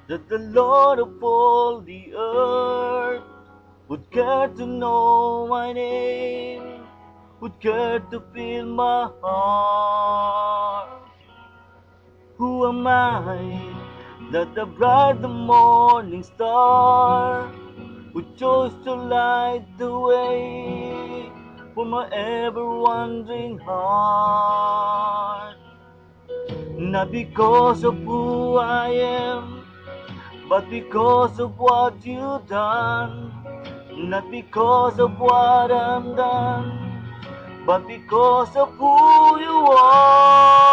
that the Lord of all the earth would care to know my name, would care to fill my heart. Who am I that the bright the morning star would chose to light the way for my ever wandering heart? Not because of who I am, but because of what you've done. Not because of what I'm done, but because of who you are.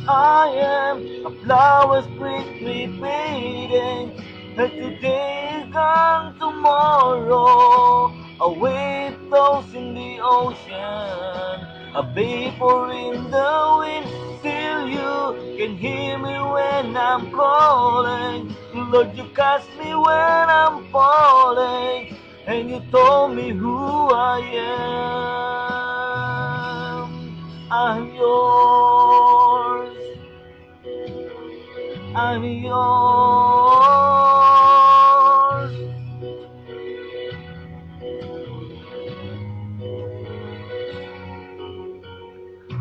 I am a flower quickly fading, and today is gone tomorrow. A wave flows in the ocean, a vapor in the wind. Still you can hear me when I'm calling. Lord, you catch me when I'm falling, and you told me who I am. I'm yours. I'm yours.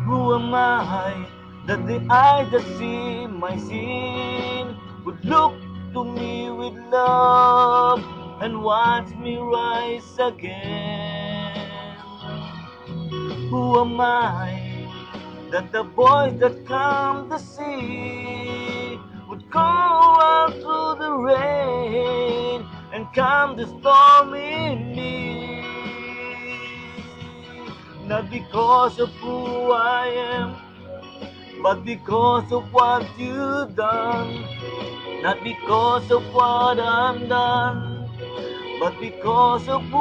Who am I that the eyes that see my sin would look to me with love and watch me rise again? Who am I that the boys that come to see would go out through the rain and calm the storm in me? Not because of who I am, but because of what you've done. Not because of what I'm done, but because of who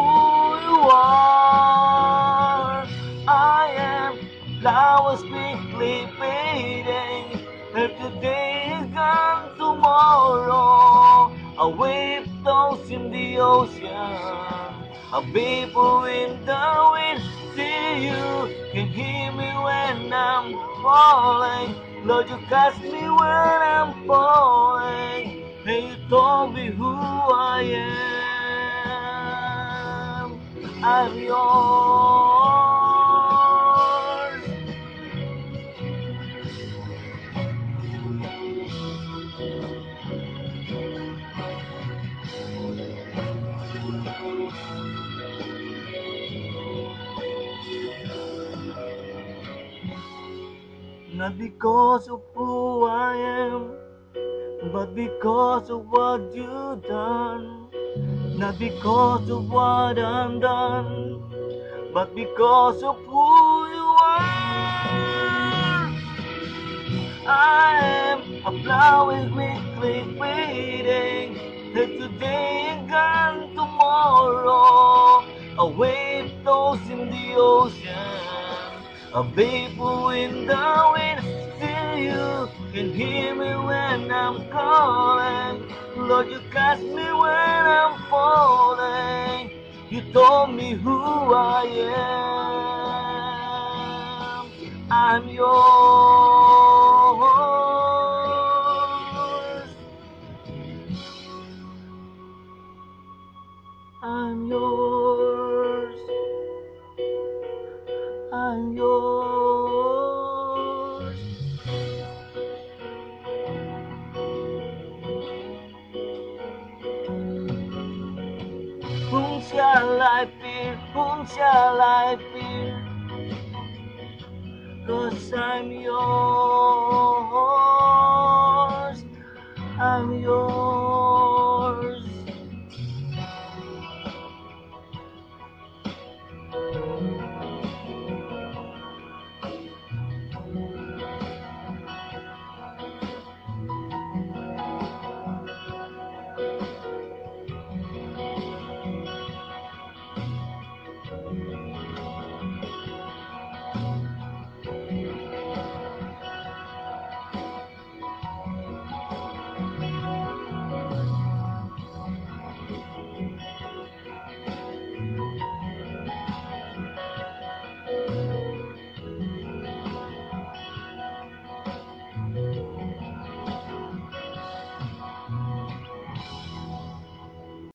you are. I am flowers quickly fading, if today is gone tomorrow. A wave flows in the ocean, a vapor in the wind. See you can hear me when I'm falling. Lord, you catch me when I'm falling, and you told me who I am. I'm yours. Not because of who I am, but because of what you've done. Not because of what I'm done, but because of who you are. I am a flower quickly fading, that today and gone tomorrow. A wave flows in the ocean, a vapor in the wind. Still you can hear me when I'm calling. Lord, you catch me when I'm falling. You told me who I am. I'm yours. I'm yours. I'm yours. Whom shall I fear? Whom shall I fear? 'Cause I'm yours. I'm yours.